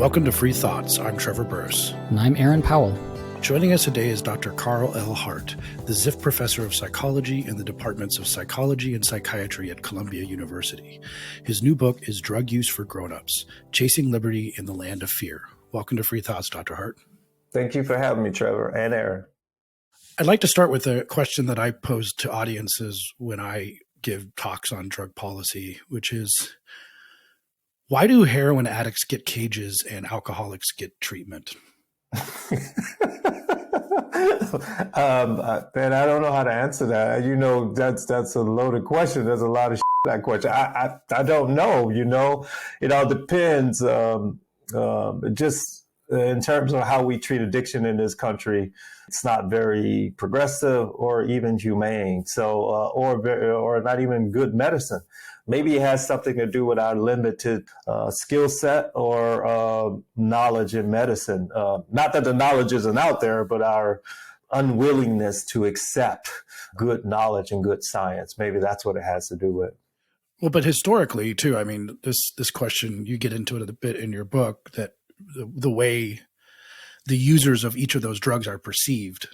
Welcome to Free Thoughts. I'm Trevor Burrus. And I'm Aaron Powell. Joining us today is Dr. Carl L. Hart, the Ziff Professor of Psychology in the Departments of Psychology and Psychiatry at Columbia University. His new book is Drug Use for Grown-Ups, Chasing Liberty in the Land of Fear. Welcome to Free Thoughts, Dr. Hart. Thank you for having me, Trevor and Aaron. I'd like to start with a question that I pose to audiences when I give talks on drug policy, which is, why do heroin addicts get cages and alcoholics get treatment? Man, I don't know how to answer that. You know, that's a loaded question. There's a lot of that question. I don't know. You know, it all depends. Just in terms of how we treat addiction in this country, it's not very progressive or even humane. So, or not even good medicine. Maybe it has something to do with our limited skill set or knowledge in medicine. Not that the knowledge isn't out there, but our unwillingness to accept good knowledge and good science. Maybe that's what it has to do with. Well, but historically, too, I mean, this question, you get into it a bit in your book, that the way the users of each of those drugs are perceived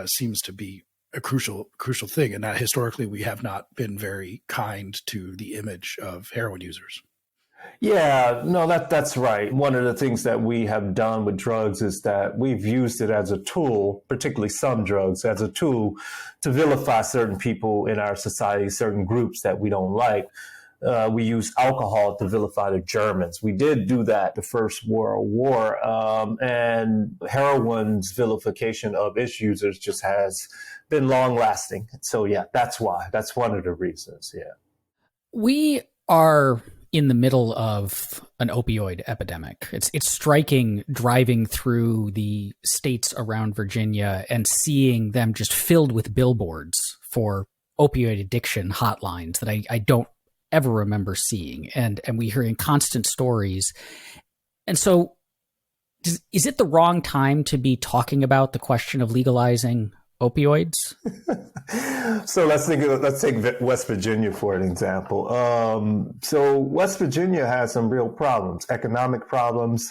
seems to be a crucial thing, and that historically we have not been very kind to the image of heroin users. Yeah, no, that's right. One of the things that we have done with drugs is that we've used it as a tool, particularly some drugs, as a tool to vilify certain people in our society, certain groups that we don't like. We use alcohol to vilify the Germans. We did do that the First World War, and heroin's vilification of its users just has been long lasting. So yeah, that's why. That's one of the reasons. Yeah. We are in the middle of an opioid epidemic. It's striking driving through the states around Virginia and seeing them just filled with billboards for opioid addiction hotlines that I don't ever remember seeing. And we're hearing constant stories. And so is it the wrong time to be talking about the question of legalizing opioids? So let's take West Virginia for an example. So West Virginia has some real problems, economic problems,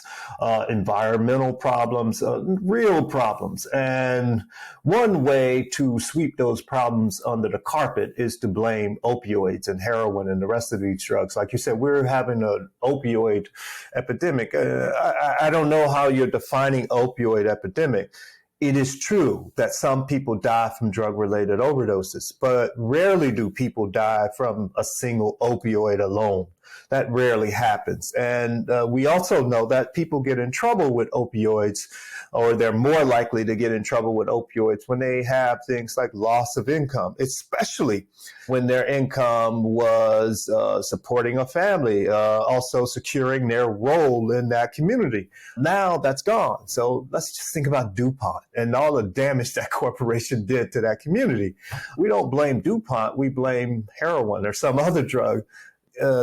environmental problems, real problems. And one way to sweep those problems under the carpet is to blame opioids and heroin and the rest of these drugs. Like you said, we're having an opioid epidemic. I don't know how you're defining opioid epidemic. It is true that some people die from drug-related overdoses, but rarely do people die from a single opioid alone. That rarely happens. And we also know that people get in trouble with opioids, or they're more likely to get in trouble with opioids when they have things like loss of income, especially when their income was supporting a family, also securing their role in that community. Now that's gone. So let's just think about DuPont and all the damage that corporation did to that community. We don't blame DuPont, we blame heroin or some other drug.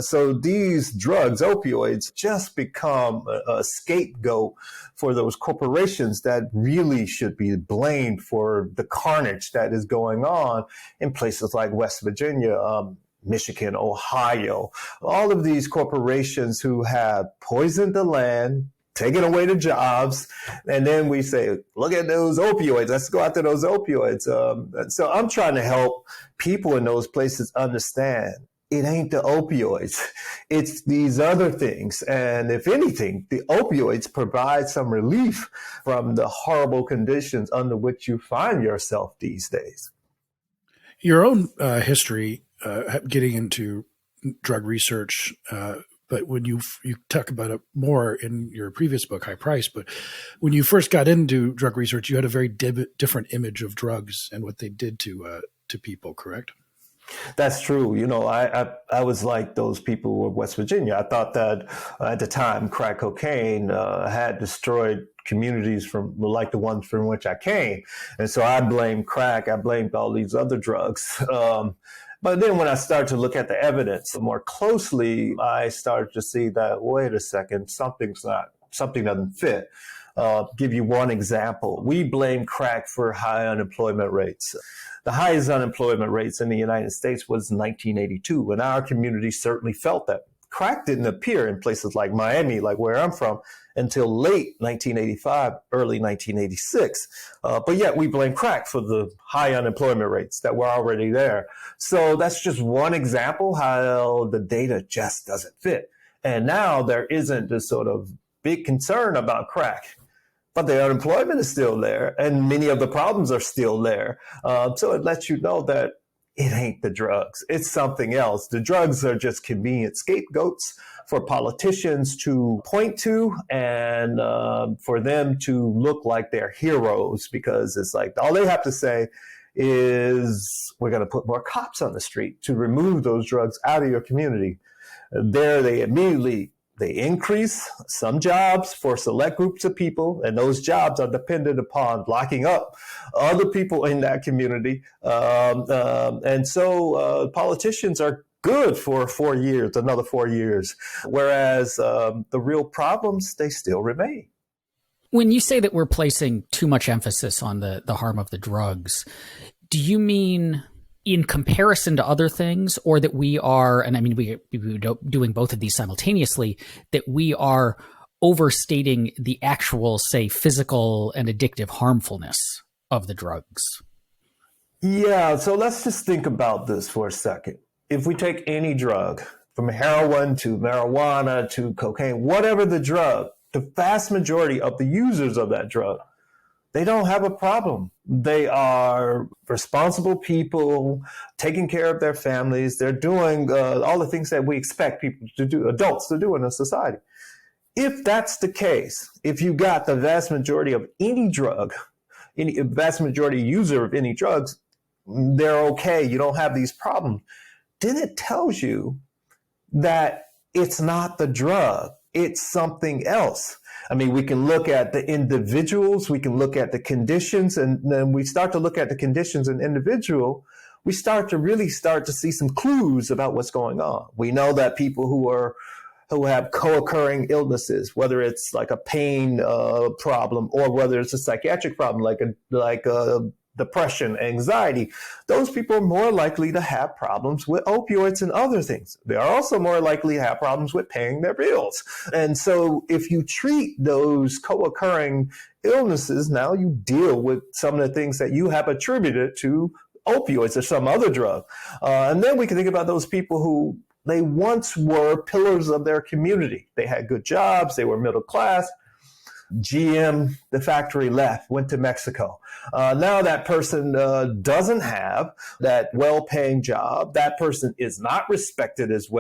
So these drugs, opioids, just become a scapegoat for those corporations that really should be blamed for the carnage that is going on in places like West Virginia, Michigan, Ohio, all of these corporations who have poisoned the land, taking away the jobs, and then we say, look at those opioids, let's go after those opioids. So I'm trying to help people in those places understand it ain't the opioids. It's these other things. And if anything, the opioids provide some relief from the horrible conditions under which you find yourself these days. Your own history getting into drug research, but when you talk about it more in your previous book, High Price, but when you first got into drug research, you had a very different image of drugs and what they did to people, correct? That's true. You know, I was like those people in West Virginia. I thought that at the time, crack cocaine had destroyed communities from like the ones from which I came. And so I blamed crack. I blamed all these other drugs. But then when I started to look at the evidence more closely, I started to see that, wait a second, something doesn't fit. Give you one example. We blame crack for high unemployment rates. The highest unemployment rates in the United States was 1982, and our community certainly felt that. crack didn't appear in places like Miami, like where I'm from, until late 1985, early 1986. But yet we blame crack for the high unemployment rates that were already there. So that's just one example how the data just doesn't fit. And now there isn't this sort of big concern about crack, but the unemployment is still there and many of the problems are still there. So it lets you know that it ain't the drugs. It's something else. The drugs are just convenient scapegoats for politicians to point to and for them to look like they're heroes, because it's like all they have to say is we're going to put more cops on the street to remove those drugs out of your community. There they immediately they increase some jobs for select groups of people, and those jobs are dependent upon locking up other people in that community. And so politicians are good for 4 years, another 4 years, whereas the real problems, they still remain. When you say that we're placing too much emphasis on the harm of the drugs, do you mean in comparison to other things, or that we are, and I mean, we're doing both of these simultaneously, that we are overstating the actual, say, physical and addictive harmfulness of the drugs? Yeah, so let's just think about this for a second. If we take any drug, from heroin to marijuana to cocaine, whatever the drug, the vast majority of the users of that drug, they don't have a problem. They are responsible people, taking care of their families. They're doing all the things that we expect people to do, adults to do in a society. If that's the case, if you got the vast majority of any drug, any vast majority user of any drugs, they're okay, you don't have these problems, then it tells you that it's not the drug, it's something else. I mean, we can look at the individuals, we can look at the conditions, and then we start to look at the conditions in individual, we start to see some clues about what's going on. We know that people who have co-occurring illnesses, whether it's like a pain problem or whether it's a psychiatric problem like depression, anxiety, those people are more likely to have problems with opioids and other things. They are also more likely to have problems with paying their bills. And so if you treat those co-occurring illnesses, now you deal with some of the things that you have attributed to opioids or some other drug. And then we can think about those people who they once were pillars of their community. They had good jobs, they were middle class. GM, the factory left, went to Mexico. Now that person doesn't have that well-paying job. That person is not respected as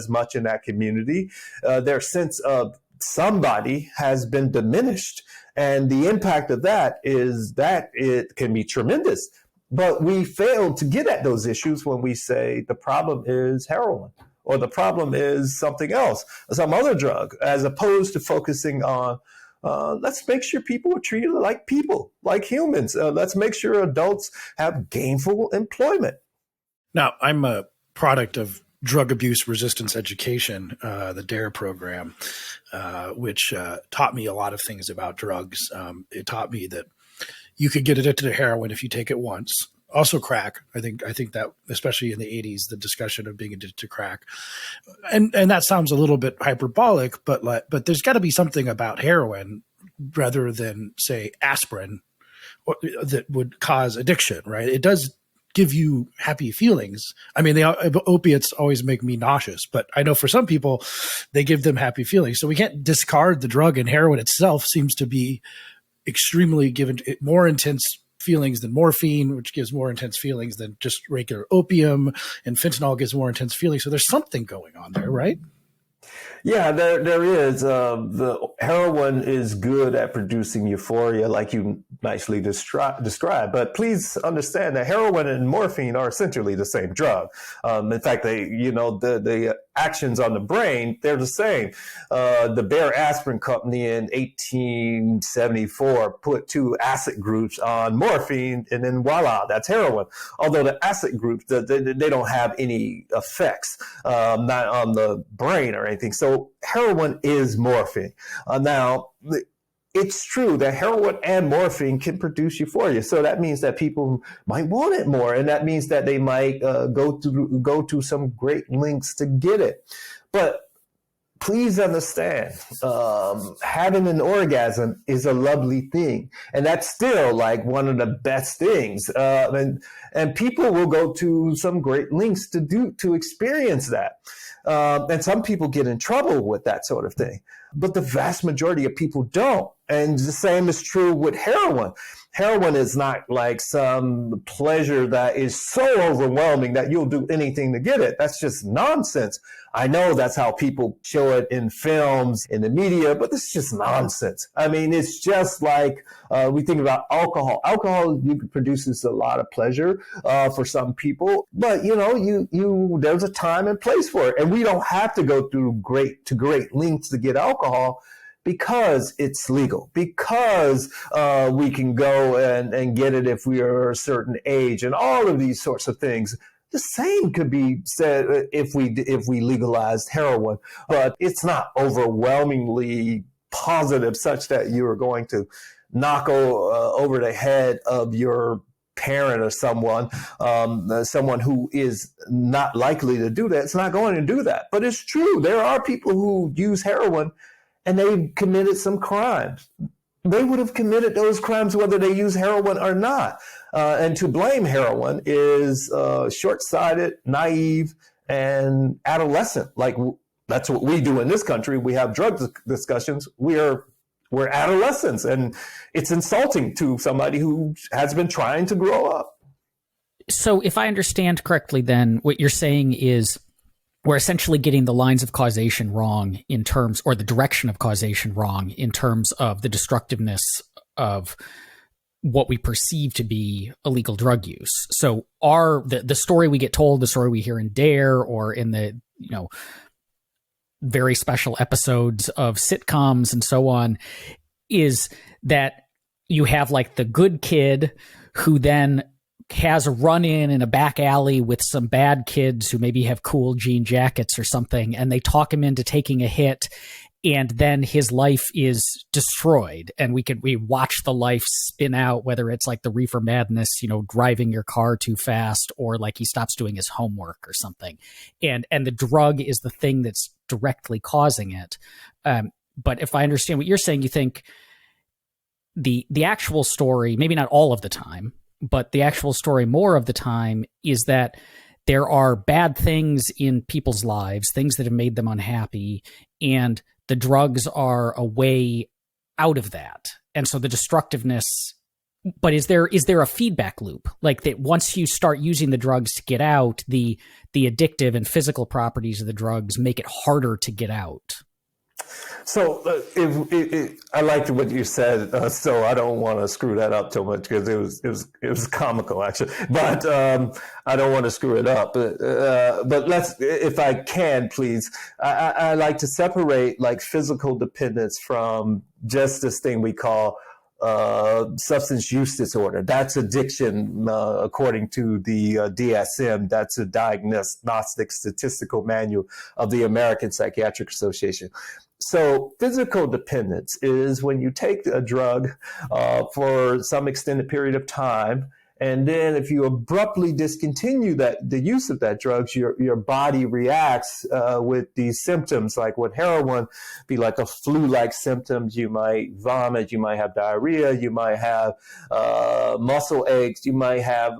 much in that community. Their sense of somebody has been diminished. And the impact of that is that it can be tremendous. But we fail to get at those issues when we say the problem is heroin or the problem is something else, some other drug, as opposed to focusing on let's make sure people are treated like people, like humans. Let's make sure adults have gainful employment. Now, I'm a product of drug abuse resistance education, the DARE program, which taught me a lot of things about drugs. It taught me that you could get addicted to heroin if you take it once. Also crack. I think that, especially in the 80s, the discussion of being addicted to crack. And that sounds a little bit hyperbolic, but there's got to be something about heroin rather than, say, aspirin that would cause addiction, right? It does give you happy feelings. I mean, the opiates always make me nauseous, but I know for some people, they give them happy feelings. So we can't discard the drug, and heroin itself seems to be extremely given more intense feelings than morphine, which gives more intense feelings than just regular opium, and fentanyl gives more intense feelings. So there's something going on there, right? Yeah, there is. The heroin is good at producing euphoria, like you nicely described. But please understand that heroin and morphine are essentially the same drug. In fact, the actions on the brain, they're the same. The Bayer Aspirin Company in 1874 put 2 acid groups on morphine, and then voila, that's heroin. Although the acid groups, they don't have any effects, not on the brain or anything. So heroin is morphine. Now, it's true that heroin and morphine can produce euphoria. So that means that people might want it more. And that means that they might go to some great lengths to get it. But please understand, having an orgasm is a lovely thing. And that's still like one of the best things. And people will go to some great lengths to experience that. And some people get in trouble with that sort of thing. But the vast majority of people don't. And the same is true with heroin. Heroin is not like some pleasure that is so overwhelming that you'll do anything to get it. That's just nonsense. I know that's how people show it in films, in the media, but this is just nonsense. I mean, it's just like we think about alcohol. Alcohol produces a lot of pleasure for some people, but you there's a time and place for it, and we don't have to go through great lengths to get alcohol. Because it's legal, because we can go and get it if we are a certain age, and all of these sorts of things. The same could be said if we legalized heroin, but it's not overwhelmingly positive such that you are going to knock over the head of your parent or someone who is not likely to do that. It's not going to do that. But it's true. There are people who use heroin and they committed some crimes. They would have committed those crimes whether they use heroin or not. And to blame heroin is short-sighted, naive, and adolescent. Like that's what we do in this country. We have drug discussions. We're adolescents, and it's insulting to somebody who has been trying to grow up. So if I understand correctly, then what you're saying is we're essentially getting the lines of causation wrong in terms, or the direction of causation wrong in terms of the destructiveness of what we perceive to be illegal drug use. So the story we get told, the story we hear in Dare or in the, very special episodes of sitcoms and so on, is that you have like the good kid who then has a run-in in a back alley with some bad kids who maybe have cool jean jackets or something, and they talk him into taking a hit, and then his life is destroyed. And we watch the life spin out, whether it's like the reefer madness, driving your car too fast, or like he stops doing his homework or something. And the drug is the thing that's directly causing it. But if I understand what you're saying, you think the actual story, maybe not all of the time, but the actual story more of the time, is that there are bad things in people's lives, things that have made them unhappy, and the drugs are a way out of that. And so the destructiveness, but is there a feedback loop? Like that once you start using the drugs to get out, the addictive and physical properties of the drugs make it harder to get out? So I liked what you said, so I don't want to screw that up too much because it was comical actually, but I don't want to screw it up. But let's, if I can, please, I like to separate like physical dependence from just this thing we call substance use disorder. That's addiction, according to the DSM. That's a Diagnostic Statistical Manual of the American Psychiatric Association. So physical dependence is when you take a drug for some extended period of time, and then if you abruptly discontinue the use of that drug, your body reacts with these symptoms. Like with heroin, be like a flu-like symptoms. You might vomit, you might have diarrhea, you might have muscle aches, you might have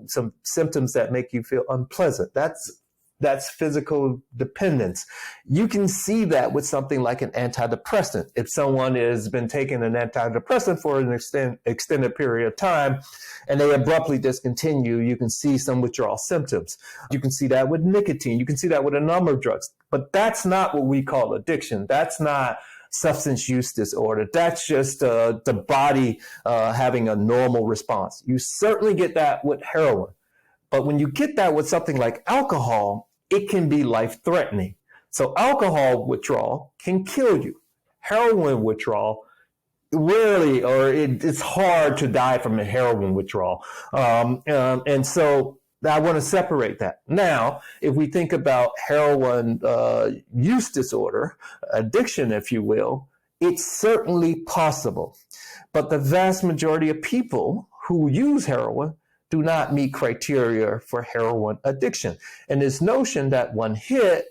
some symptoms that make you feel unpleasant. That's physical dependence. You can see that with something like an antidepressant. If someone has been taking an antidepressant for an extended period of time and they abruptly discontinue, you can see some withdrawal symptoms. You can see that with nicotine. You can see that with a number of drugs. But that's not what we call addiction. That's not substance use disorder. That's just the body having a normal response. You certainly get that with heroin. But when you get that with something like alcohol, it can be life-threatening. So alcohol withdrawal can kill you. Heroin withdrawal, rarely, or it's hard to die from a heroin withdrawal. And so I want to separate that. Now, if we think about heroin use disorder, addiction, if you will, it's certainly possible. But the vast majority of people who use heroin do not meet criteria for heroin addiction. And this notion that one hit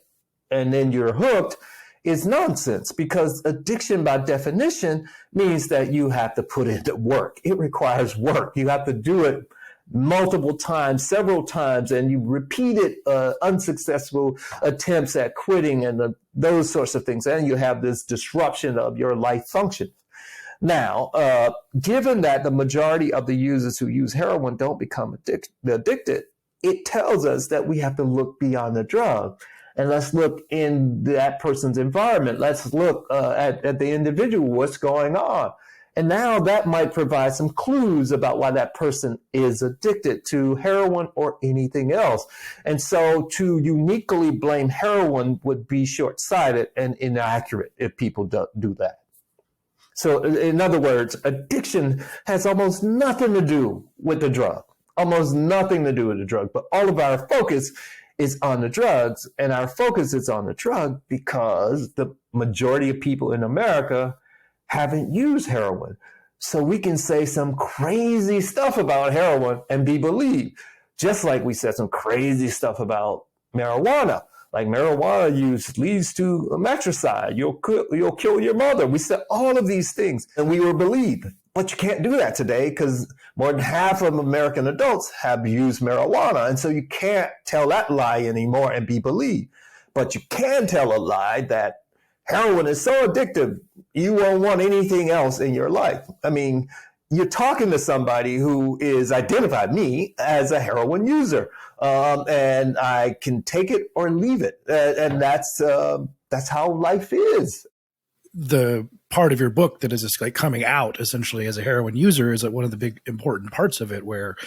and then you're hooked is nonsense, because addiction by definition means that you have to put in the work. It requires work. You have to do it multiple times, several times, and you repeated unsuccessful attempts at quitting and those sorts of things. And you have this disruption of your life function. Now, given that the majority of the users who use heroin don't become addicted, it tells us that we have to look beyond the drug. And let's look in that person's environment. Let's look at the individual, what's going on. And now that might provide some clues about why that person is addicted to heroin or anything else. And so to uniquely blame heroin would be short-sighted and inaccurate if people do that. So in other words, addiction has almost nothing to do with the drug, almost nothing to do with the drug, but all of our focus is on the drugs, and our focus is on the drug because the majority of people in America haven't used heroin. So we can say some crazy stuff about heroin and be believed, just like we said some crazy stuff about marijuana. Like marijuana use leads to matricide. You'll kill your mother. We said all of these things and we were believed. But you can't do that today because more than half of American adults have used marijuana. And so you can't tell that lie anymore and be believed. But you can tell a lie that heroin is so addictive, you won't want anything else in your life. I mean, you're talking to somebody who is identified me as a heroin user, and I can take it or leave it. And that's how life is. The part of your book that is just like coming out essentially as a heroin user is one of the big important parts of it, where,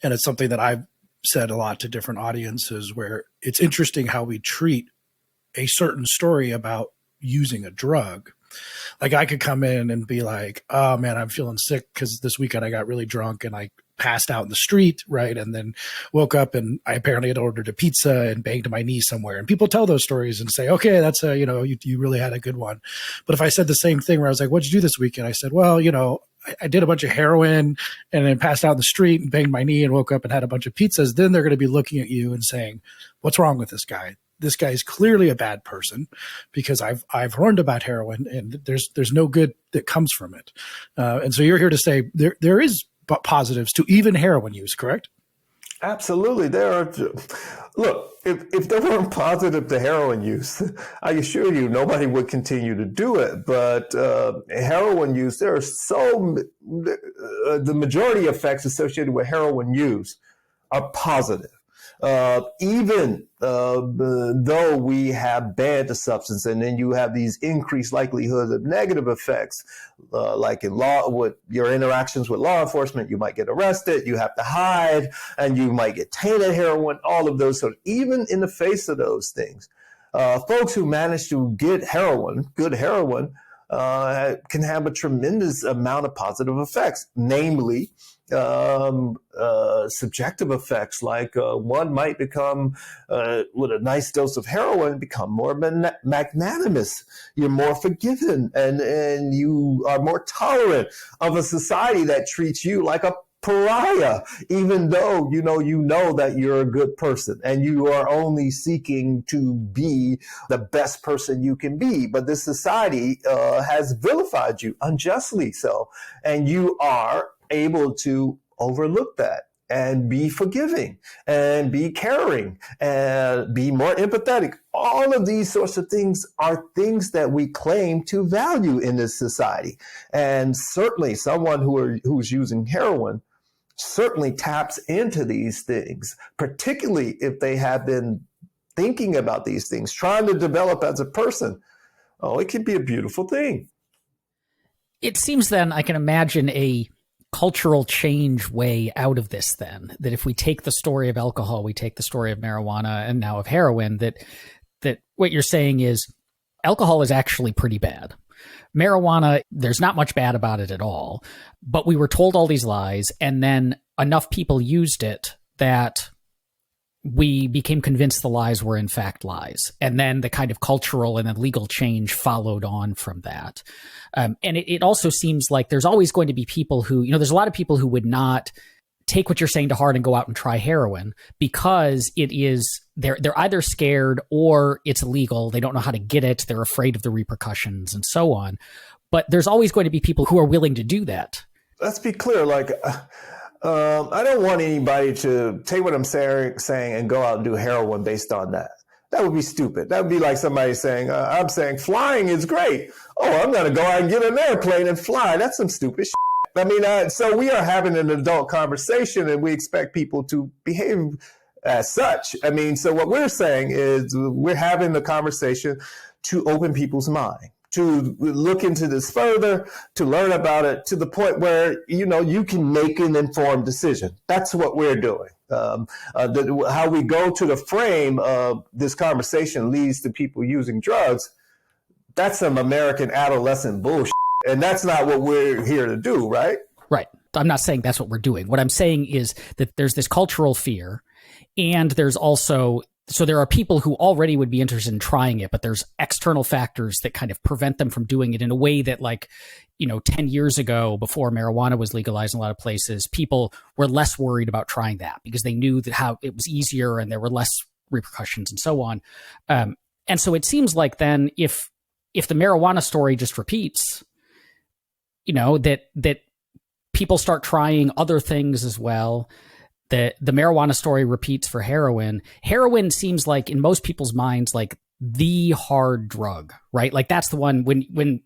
and it's something that I've said a lot to different audiences, where it's interesting how we treat a certain story about using a drug. Like I could come in and be like, oh man, I'm feeling sick because this weekend I got really drunk and I passed out in the street, right? And then woke up and I apparently had ordered a pizza and banged my knee somewhere. And people tell those stories and say, okay, that's you really had a good one. But if I said the same thing where I was like, what'd you do this weekend? I said, well, I did a bunch of heroin and then passed out in the street and banged my knee and woke up and had a bunch of pizzas. Then they're going to be looking at you and saying, what's wrong with this guy? This guy is clearly a bad person because I've learned about heroin and there's no good that comes from it. And so you're here to say there is positives to even heroin use, correct? Absolutely. There are. Look, if there weren't positive to heroin use, I assure you nobody would continue to do it. But heroin use, there are the majority of effects associated with heroin use are positive. Even though we have banned the substance, and then you have these increased likelihoods of negative effects, like in law, with your interactions with law enforcement, you might get arrested, you have to hide, and you might get tainted heroin, all of those. So even in the face of those things, folks who manage to get good heroin, can have a tremendous amount of positive effects, namely subjective effects, like one might become, with a nice dose of heroin, become more magnanimous. You're more forgiven, and you are more tolerant of a society that treats you like a pariah, even though you know that you're a good person and you are only seeking to be the best person you can be. But this society has vilified you unjustly so, and you are able to overlook that and be forgiving and be caring and be more empathetic. All of these sorts of things are things that we claim to value in this society. And certainly someone who's using heroin certainly taps into these things, particularly if they have been thinking about these things, trying to develop as a person. Oh, it can be a beautiful thing. It seems then I can imagine a cultural change way out of this then, that if we take the story of alcohol, we take the story of marijuana and now of heroin, that what you're saying is alcohol is actually pretty bad. Marijuana, there's not much bad about it at all, but we were told all these lies, and then enough people used it that we became convinced the lies were in fact lies. And then the kind of cultural and then legal change followed on from that. And it also seems like there's always going to be people who, there's a lot of people who would not take what you're saying to heart and go out and try heroin because they're either scared or it's illegal. They don't know how to get it. They're afraid of the repercussions and so on. But there's always going to be people who are willing to do that. Let's be clear. Like, I don't want anybody to take what I'm saying and go out and do heroin based on that. That would be stupid. That would be like somebody saying, I'm saying flying is great. Oh, I'm going to go out and get an airplane and fly. That's some stupid shit. I mean, so we are having an adult conversation and we expect people to behave as such. I mean, so what we're saying is we're having the conversation to open people's mind, to look into this further, to learn about it to the point where, you can make an informed decision. That's what we're doing. How we go to the frame of this conversation leads to people using drugs. That's some American adolescent bullshit. And that's not what we're here to do, right? Right. I'm not saying that's what we're doing. What I'm saying is that there's this cultural fear, and there's also, so there are people who already would be interested in trying it, but there's external factors that kind of prevent them from doing it in a way that, like, 10 years ago, before marijuana was legalized in a lot of places, people were less worried about trying that because they knew that how it was easier and there were less repercussions and so on. And so it seems like then if the marijuana story just repeats, that people start trying other things as well, that the marijuana story repeats for heroin. Heroin seems like, in most people's minds, like the hard drug, right? Like that's the one when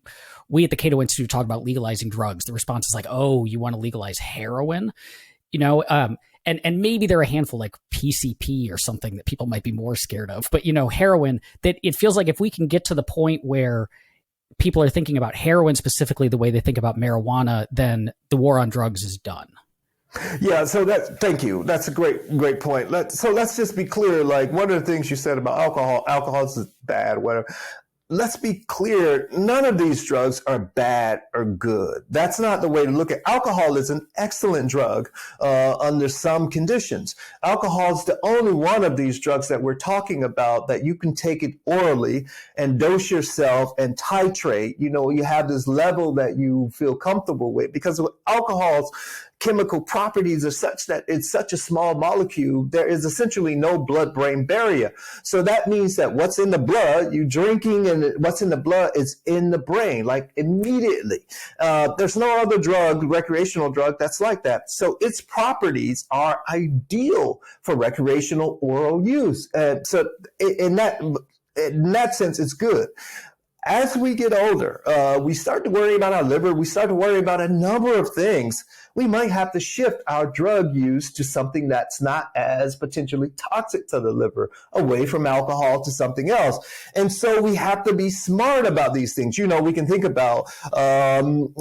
we at the Cato Institute talk about legalizing drugs, the response is like, oh, you want to legalize heroin? And maybe there are a handful like PCP or something that people might be more scared of. But, heroin, that it feels like if we can get to the point where people are thinking about heroin specifically the way they think about marijuana, then the war on drugs is done. Yeah, so thank you. That's a great point. Let's just be clear. Like, one of the things you said about alcohol is bad, whatever. Let's be clear. None of these drugs are bad or good. That's not the way to look at alcohol. Is an excellent drug under some conditions. Alcohol is the only one of these drugs that we're talking about that you can take it orally and dose yourself and titrate. You have this level that you feel comfortable with, because alcohol's chemical properties are such that it's such a small molecule, there is essentially no blood-brain barrier. So that means that what's in the blood, you drinking, and what's in the blood is in the brain, like immediately. There's no other drug, recreational drug, that's like that. So its properties are ideal for recreational oral use. So in that sense, it's good. As we get older, we start to worry about our liver. We start to worry about a number of things. We might have to shift our drug use to something that's not as potentially toxic to the liver, away from alcohol to something else. And so we have to be smart about these things. We can think about when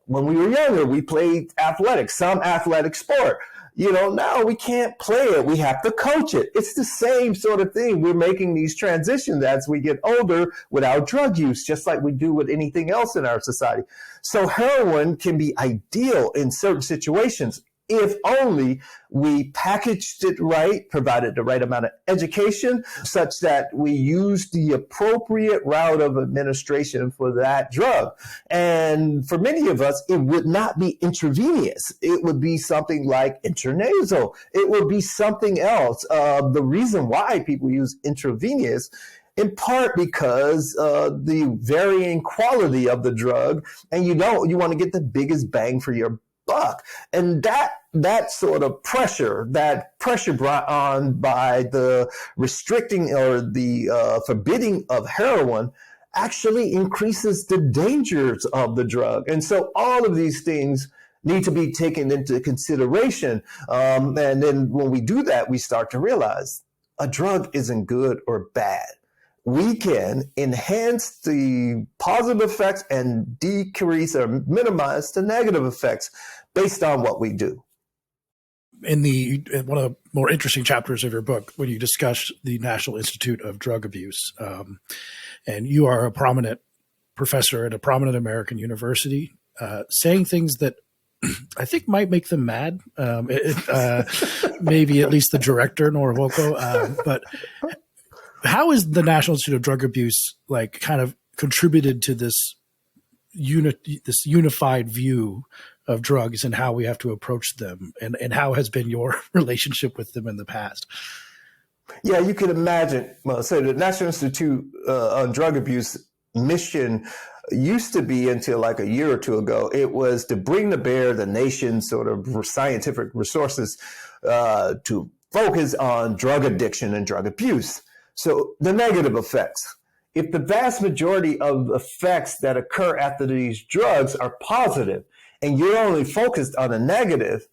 we were younger, we played athletics, some athletic sport. Now we can't play it. We have to coach it. It's the same sort of thing. We're making these transitions as we get older with our drug use, just like we do with anything else in our society. So heroin can be ideal in certain situations if only we packaged it right, provided the right amount of education, such that we use the appropriate route of administration for that drug. And for many of us, it would not be intravenous. It would be something like intranasal. It would be something else. The reason why people use intravenous, in part because the varying quality of the drug, and you want to get the biggest bang for your buck. And that sort of pressure brought on by the restricting or the forbidding of heroin actually increases the dangers of the drug. And so all of these things need to be taken into consideration. And then when we do that, we start to realize a drug isn't good or bad. We can enhance the positive effects and decrease or minimize the negative effects based on what we do. In one of the more interesting chapters of your book, when you discuss the National Institute of Drug Abuse, and you are a prominent professor at a prominent American university, saying things that I think might make them mad. Maybe at least the director, Nora Volko, but how is the National Institute of Drug Abuse kind of contributed to this unified view of drugs and how we have to approach them, and how has been your relationship with them in the past? Yeah, you can imagine. So the National Institute on Drug Abuse mission used to be, until like a year or two ago, it was to bring to bear the nation's sort of scientific resources to focus on drug addiction and drug abuse. So the negative effects. If the vast majority of effects that occur after these drugs are positive, and you're only focused on the negative,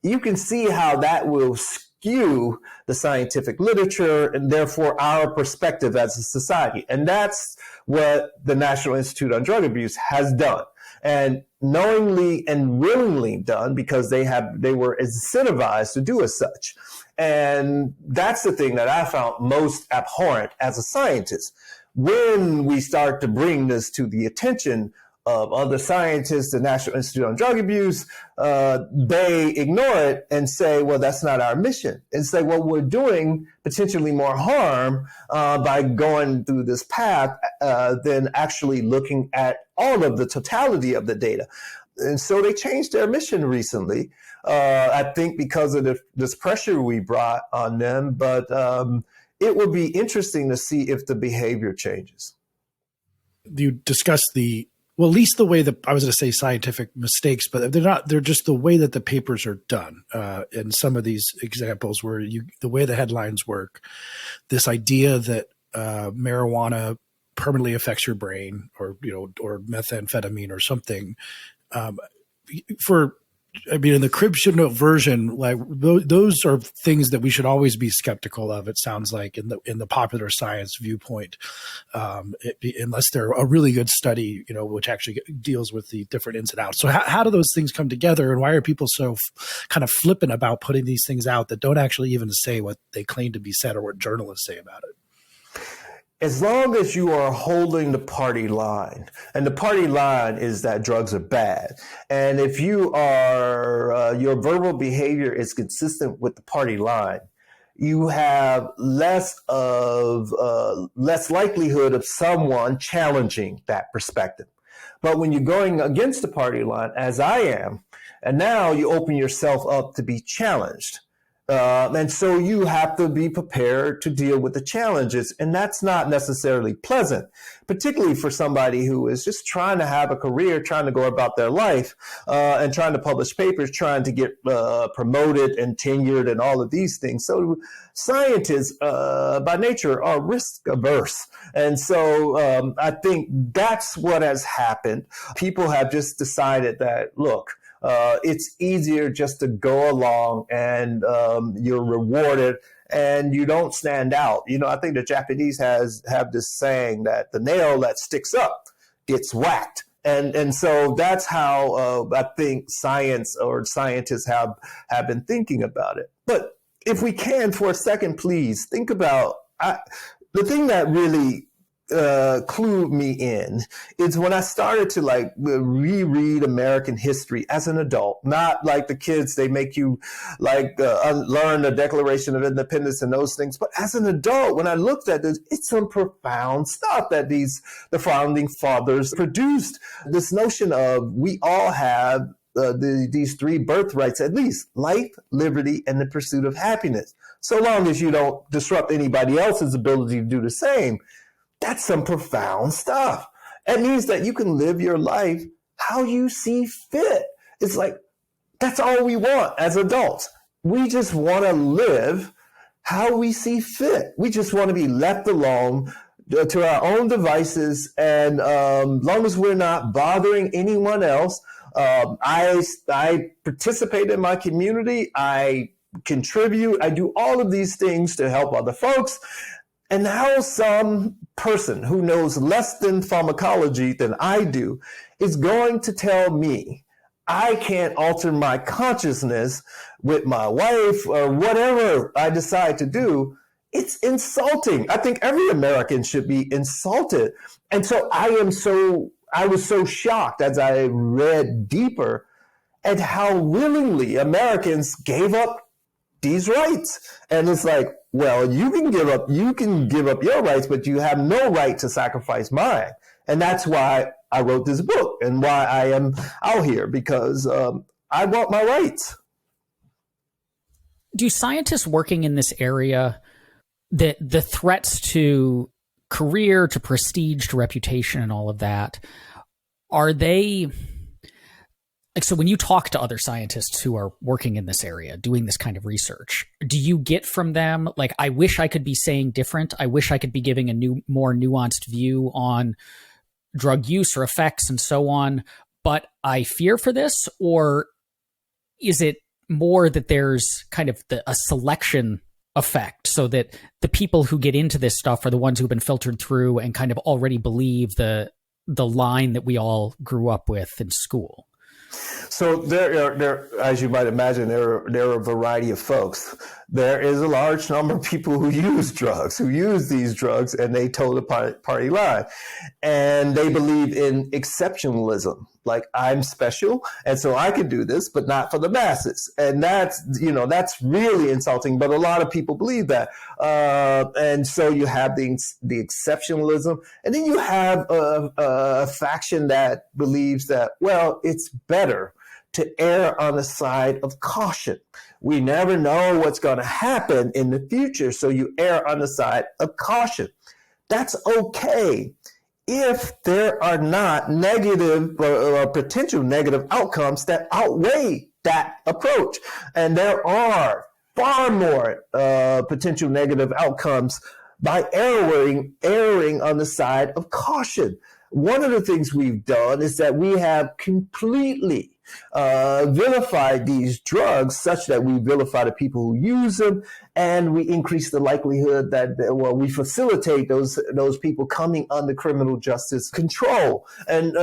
you can see how that will skew the scientific literature and therefore our perspective as a society. And that's what the National Institute on Drug Abuse has done, and knowingly and willingly done, because they were incentivized to do as such. And that's the thing that I found most abhorrent as a scientist. When we start to bring this to the attention of other scientists, the National Institute on Drug Abuse, they ignore it and say, well, that's not our mission. And say, well, we're doing potentially more harm by going through this path than actually looking at all of the totality of the data. And so they changed their mission recently, I think because of this pressure we brought on them. But it would be interesting to see if the behavior changes. You discussed well, at least the way that I was going to say scientific mistakes, but they're not, they're just the way that the papers are done. In some of these examples where the way the headlines work, this idea that marijuana permanently affects your brain, or methamphetamine or something, in the crib should know version, like those are things that we should always be skeptical of. It sounds like in the popular science viewpoint, unless they're a really good study, which actually deals with the different ins and outs. So how do those things come together, and why are people so kind of flippant about putting these things out that don't actually even say what they claim to be said or what journalists say about it? As long as you are holding the party line, and the party line is that drugs are bad, and if you are your verbal behavior is consistent with the party line, you have less likelihood of someone challenging that perspective. But when you're going against the party line, as I am, and now you open yourself up to be challenged. And so you have to be prepared to deal with the challenges. And that's not necessarily pleasant, particularly for somebody who is just trying to have a career, trying to go about their life, and trying to publish papers, trying to get promoted and tenured and all of these things. So scientists, by nature, are risk averse. And so I think that's what has happened. People have just decided that, look, it's easier just to go along, and you're rewarded and you don't stand out. I think the Japanese have this saying that the nail that sticks up gets whacked. And so that's how I think science or scientists have been thinking about it. But if we can, for a second, please think about the thing that really clued me in is when I started to reread American history as an adult, not like the kids, they make you learn the Declaration of Independence and those things. But as an adult, when I looked at this, it's some profound stuff that the founding fathers produced. This notion of we all have these three birthrights, at least: life, liberty, and the pursuit of happiness. So long as you don't disrupt anybody else's ability to do the same. That's some profound stuff. It means that you can live your life how you see fit. It's like, that's all we want as adults. We just want to live how we see fit. We just want to be left alone to our own devices. And long as we're not bothering anyone else, I participate in my community. I contribute. I do all of these things to help other folks. And how some person who knows less than pharmacology than I do is going to tell me I can't alter my consciousness with my wife or whatever I decide to do, it's insulting. I think every American should be insulted. And so I was so shocked as I read deeper at how willingly Americans gave up these rights. And it's like, well, you can give up your rights, but you have no right to sacrifice mine. And that's why I wrote this book and why I am out here, because I want my rights. Do scientists working in this area, that the threats to career, to prestige, to reputation, and all of that, are they like, so when you talk to other scientists who are working in this area, doing this kind of research, do you get from them like, I wish I could be saying different, I wish I could be giving a more nuanced view on drug use or effects and so on, but I fear for this? Or is it more that there's kind of a selection effect, so that the people who get into this stuff are the ones who've been filtered through and kind of already believe the line that we all grew up with in school? So there, as you might imagine, there are a variety of folks. There is a large number of people who use these drugs, and they toe the party line, and they believe in exceptionalism. Like, I'm special, and so I can do this, but not for the masses. And that's really insulting. But a lot of people believe that, and so you have the exceptionalism, and then you have a faction that believes that, well, it's better to err on the side of caution. We never know what's going to happen in the future, so you err on the side of caution. That's okay if there are not negative or potential negative outcomes that outweigh that approach. And there are far more potential negative outcomes by erring on the side of caution. One of the things we've done is that we have completely vilified these drugs, such that we vilify the people who use them, and we increase the likelihood that, well, we facilitate those people coming under criminal justice control, and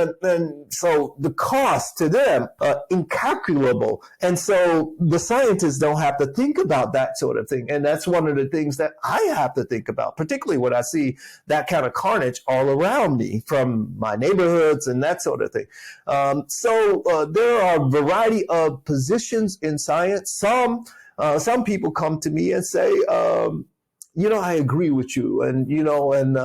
so the cost to them incalculable. And so the scientists don't have to think about that sort of thing, and that's one of the things that I have to think about, particularly when I see that kind of carnage all around me from my neighborhoods and that sort of thing. So there are a variety of positions in science. Some people come to me and say, I agree with you, and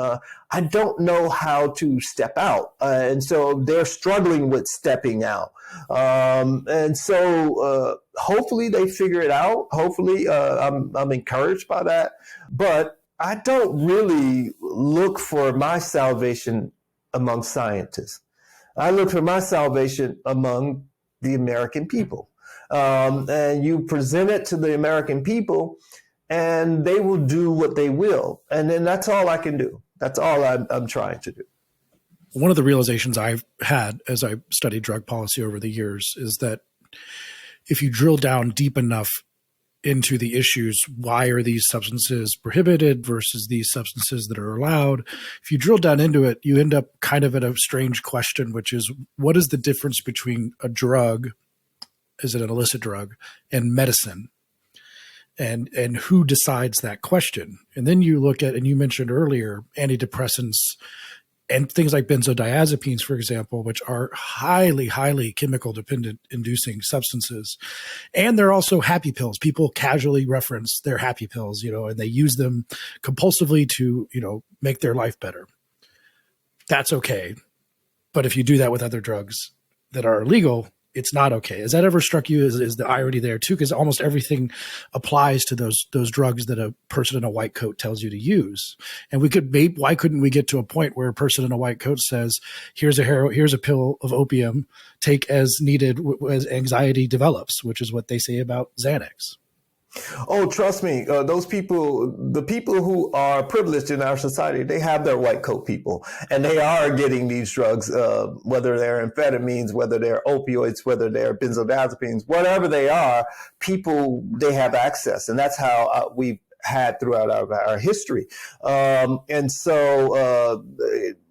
I don't know how to step out, and so they're struggling with stepping out, and so hopefully they figure it out. Hopefully, I'm encouraged by that, but I don't really look for my salvation among scientists. I look for my salvation among the American people. And you present it to the American people, and they will do what they will. And then that's all I can do. That's all I'm trying to do. One of the realizations I've had as I studied drug policy over the years is that if you drill down deep enough into the issues, why are these substances prohibited versus these substances that are allowed? If you drill down into it, you end up kind of at a strange question, which is, what is the difference between a drug, is it an illicit drug, and medicine? And who decides that question? And then you look at, and you mentioned earlier, antidepressants and things like benzodiazepines, for example, which are highly, highly chemical dependent inducing substances. And they're also happy pills. People casually reference their happy pills, and they use them compulsively to, make their life better. That's okay. But if you do that with other drugs that are illegal, it's not okay. Has that ever struck you as the irony there too? Because almost everything applies to those drugs that a person in a white coat tells you to use. And why couldn't we get to a point where a person in a white coat says, here's a pill of opium, take as needed as anxiety develops, which is what they say about Xanax. Oh, trust me, the people who are privileged in our society, they have their white coat people, and they are getting these drugs, whether they're amphetamines, whether they're opioids, whether they're benzodiazepines, whatever they are, they have access. And that's how we've had throughout our history. And so,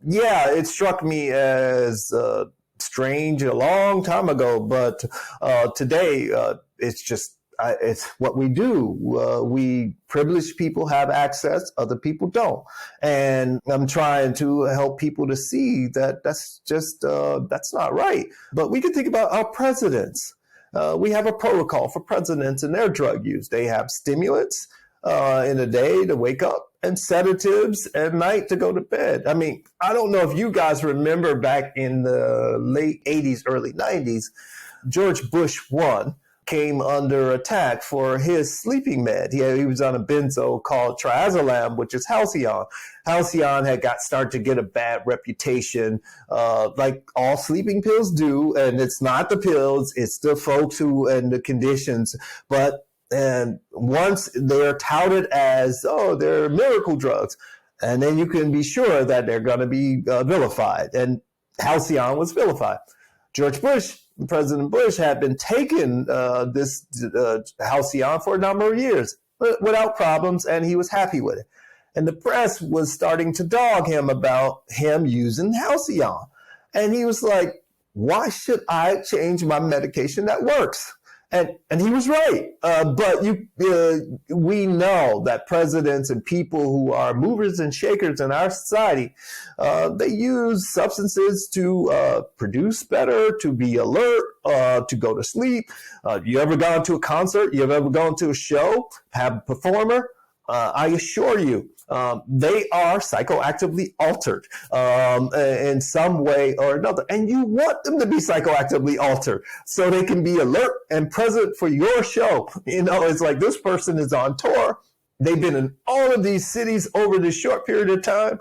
it struck me as strange a long time ago, but today it's what we do. We privileged people have access, other people don't. And I'm trying to help people to see that that's not right. But we can think about our presidents. We have a protocol for presidents and their drug use. They have stimulants. in the day to wake up, and sedatives at night to go to bed. I mean, I don't know if you guys remember back in the late 80s, early 90s, George Bush 1 came under attack for his sleeping med. He was on a benzo called triazolam, which is Halcyon. Halcyon had started to get a bad reputation, like all sleeping pills do. And it's not the pills, it's the folks who and the conditions. And once they're touted as, they're miracle drugs, and then you can be sure that they're going to be vilified. And Halcyon was vilified. President Bush had been taking this Halcyon for a number of years without problems, and he was happy with it. And the press was starting to dog him about him using Halcyon. And he was like, why should I change my medication that works? And he was right. But we know that presidents and people who are movers and shakers in our society, they use substances to produce better, to be alert, to go to sleep. You ever gone to a concert? You ever gone to a show, have a performer? I assure you, they are psychoactively altered in some way or another. And you want them to be psychoactively altered so they can be alert and present for your show. It's like this person is on tour. They've been in all of these cities over this short period of time.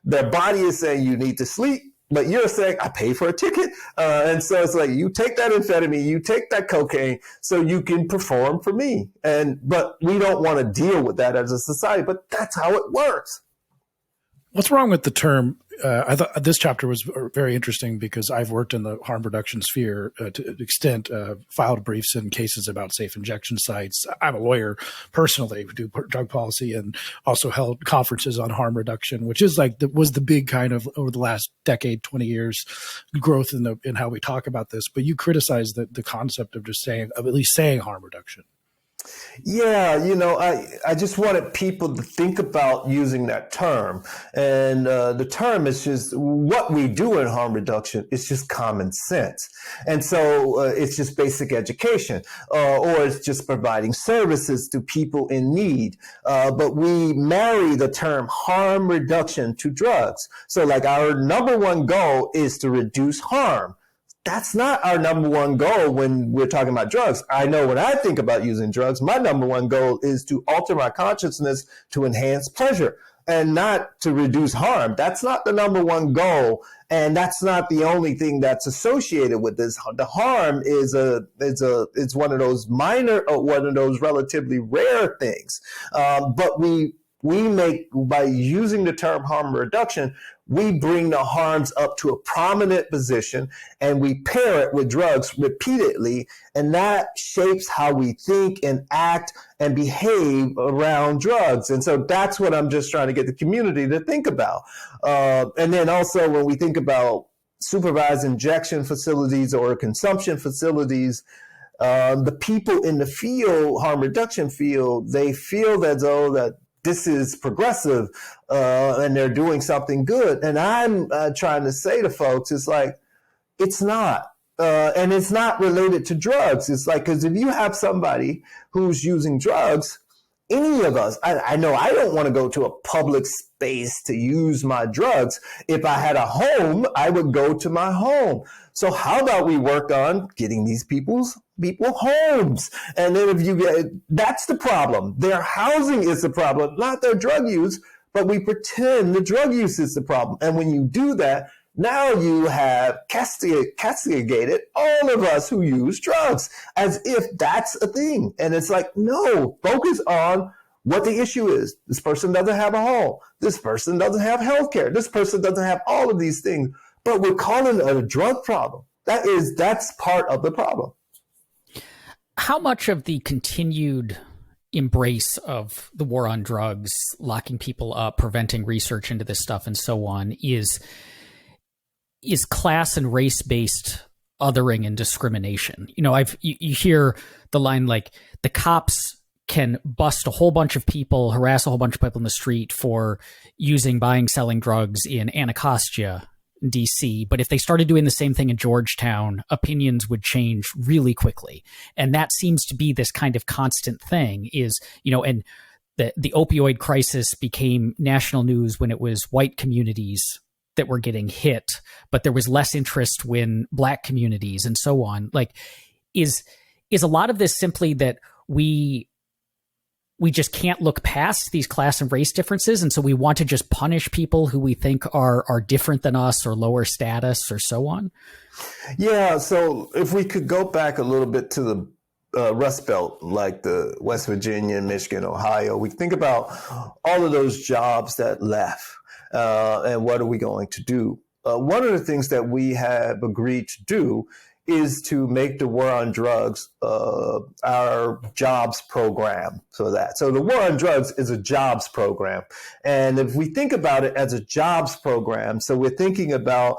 Their body is saying you need to sleep. But you're saying, I paid for a ticket. And so it's like, you take that amphetamine, you take that cocaine so you can perform for me. But we don't want to deal with that as a society, but that's how it works. What's wrong with the term? I thought this chapter was very interesting because I've worked in the harm reduction sphere to an extent, filed briefs in cases about safe injection sites. I'm a lawyer personally who do drug policy and also held conferences on harm reduction, which is was the big kind of over the last decade, 20 years growth in how we talk about this. But you criticize the concept of at least saying harm reduction. Yeah, I just wanted people to think about using that term. And the term is just what we do in harm reduction is just common sense. And so it's just basic education or it's just providing services to people in need. But we marry the term harm reduction to drugs. So like our number one goal is to reduce harm. That's not our number one goal when we're talking about drugs. I know when I think about using drugs, my number one goal is to alter my consciousness to enhance pleasure and not to reduce harm. That's not the number one goal. And that's not the only thing that's associated with this. The harm is one of those minor or one of those relatively rare things. But we make, by using the term harm reduction, we bring the harms up to a prominent position and we pair it with drugs repeatedly. And that shapes how we think and act and behave around drugs. And so that's what I'm just trying to get the community to think about. And then also when we think about supervised injection facilities or consumption facilities, the people in the field, harm reduction field, they feel as though that this is progressive and they're doing something good. And I'm trying to say to folks, it's like, it's not. And it's not related to drugs. It's like, because if you have somebody who's using drugs, any of us, I know I don't want to go to a public space to use my drugs. If I had a home, I would go to my home. So how about we work on getting these people homes? And then that's the problem. Their housing is the problem, not their drug use, but we pretend the drug use is the problem. And when you do that, now you have castigated all of us who use drugs as if that's a thing. And it's like, no, focus on what the issue is. This person doesn't have a home. This person doesn't have health care. This person doesn't have all of these things. But we're calling it a drug problem. That's part of the problem. How much of the continued embrace of the war on drugs, locking people up, preventing research into this stuff and so on is class and race-based othering and discrimination? You hear the line like the cops can bust a whole bunch of people, harass a whole bunch of people in the street for buying, selling drugs in Anacostia, DC. But if they started doing the same thing in Georgetown, opinions would change really quickly. And that seems to be this kind of constant thing and the opioid crisis became national news when it was white communities that were getting hit, but there was less interest when black communities and so on. Like, is a lot of this simply that we just can't look past these class and race differences, and so we want to just punish people who we think are different than us or lower status or so on? Yeah, so if we could go back a little bit to the Rust Belt, like the West Virginia, Michigan, Ohio, we think about all of those jobs that left, and what are we going to do? One of the things that we have agreed to do is to make the war on drugs our jobs program. So the war on drugs is a jobs program. And if we think about it as a jobs program, so we're thinking about,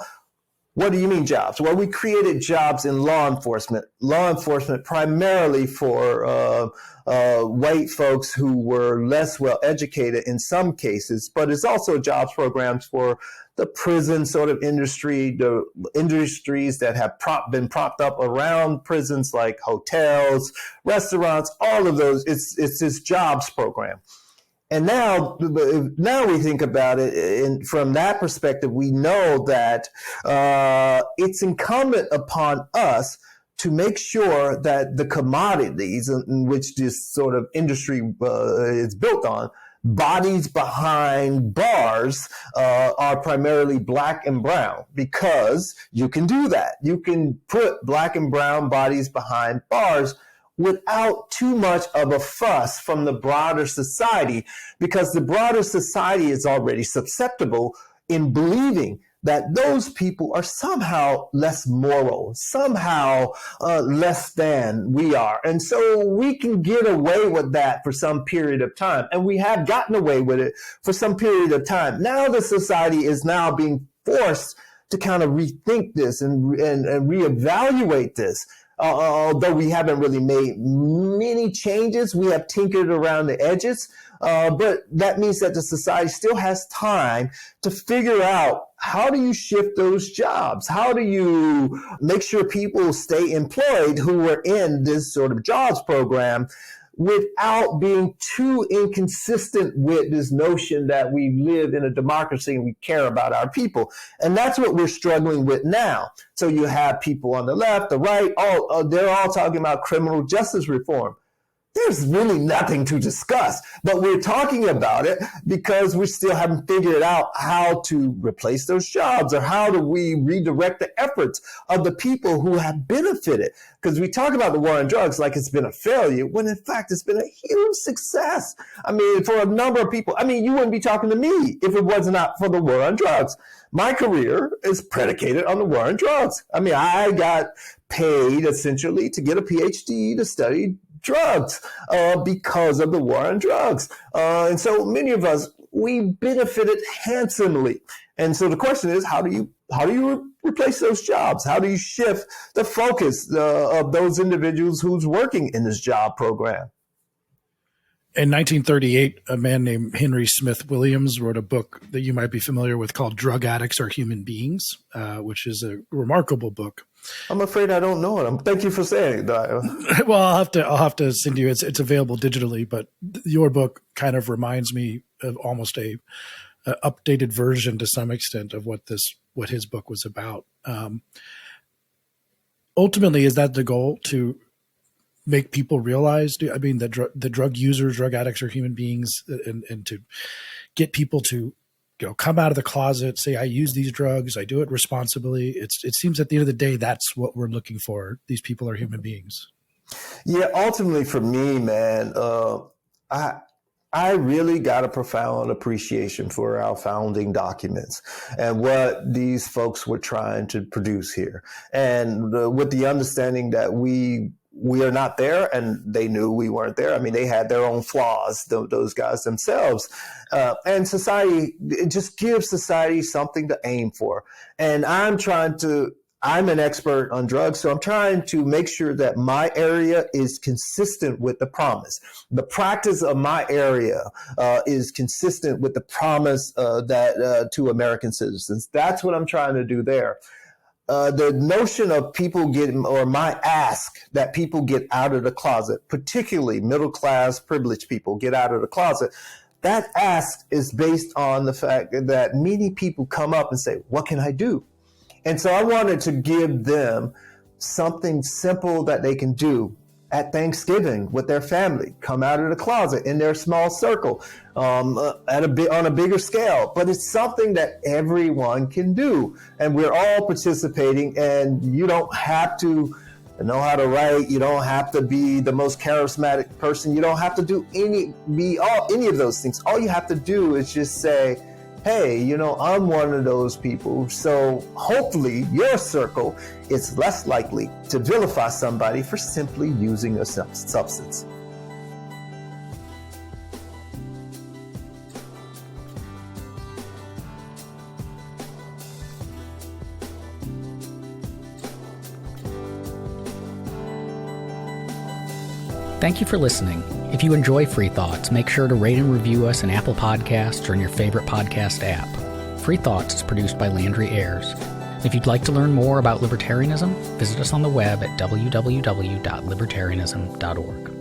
what do you mean jobs? Well, we created jobs in law enforcement primarily for white folks who were less well educated in some cases, but it's also jobs programs for the prison sort of industry, the industries that have been propped up around prisons, like hotels, restaurants, all of those. It's this jobs program. And now we think about it from that perspective, we know that it's incumbent upon us to make sure that the commodities in which this sort of industry is built on, bodies behind bars, are primarily black and brown, because you can do that. You can put black and brown bodies behind bars without too much of a fuss from the broader society, because the broader society is already susceptible in believing that those people are somehow less moral, somehow less than we are. And so we can get away with that for some period of time. And we have gotten away with it for some period of time. Now the society is now being forced to kind of rethink this and reevaluate this. Although we haven't really made many changes, we have tinkered around the edges. But that means that the society still has time to figure out, how do you shift those jobs? How do you make sure people stay employed who are in this sort of jobs program without being too inconsistent with this notion that we live in a democracy and we care about our people? And that's what we're struggling with now. So you have people on the left, the right, they're all talking about criminal justice reform. There's really nothing to discuss, but we're talking about it because we still haven't figured out how to replace those jobs, or how do we redirect the efforts of the people who have benefited. Because we talk about the war on drugs like it's been a failure, when in fact it's been a huge success. I mean, for a number of people, you wouldn't be talking to me if it was not for the war on drugs. My career is predicated on the war on drugs. I got paid essentially to get a PhD to study drugs because of the war on drugs. And so many of us, we benefited handsomely. And so the question is, how do you replace those jobs? How do you shift the focus of those individuals who's working in this job program? In 1938, a man named Henry Smith Williams wrote a book that you might be familiar with called Drug Addicts Are Human Beings, which is a remarkable book. I'm afraid I don't know it. Thank you for saying that. Well, I'll have to send you. It's available digitally, but your book kind of reminds me of almost a updated version to some extent of what his book was about. Ultimately, is that the goal, to make people realize, that the drug users, drug addicts are human beings, and to get people to come out of the closet, say, I use these drugs, I do it responsibly. It seems at the end of the day, that's what we're looking for. These people are human beings. Yeah, ultimately for me, man, I really got a profound appreciation for our founding documents and what these folks were trying to produce here. And with the understanding that we are not there, and they knew we weren't there. They had their own flaws, those guys themselves. And society, it just gives society something to aim for. And I'm an expert on drugs, so I'm trying to make sure that my area is consistent with the promise. The practice of my area is consistent with the promise that to American citizens. That's what I'm trying to do there. the notion of people getting, or my ask that people get out of the closet, particularly middle class privileged people get out of the closet, that ask is based on the fact that many people come up and say, what can I do? And so I wanted to give them something simple that they can do at Thanksgiving with their family, come out of the closet in their small circle, on a bigger scale. But it's something that everyone can do, and we're all participating. And you don't have to know how to write. You don't have to be the most charismatic person. You don't have to do any of those things. All you have to do is just say, hey, I'm one of those people. So hopefully your circle is less likely to vilify somebody for simply using a substance. Thank you for listening. If you enjoy Free Thoughts, make sure to rate and review us in Apple Podcasts or in your favorite podcast app. Free Thoughts is produced by Landry Ayers. If you'd like to learn more about libertarianism, visit us on the web at www.libertarianism.org.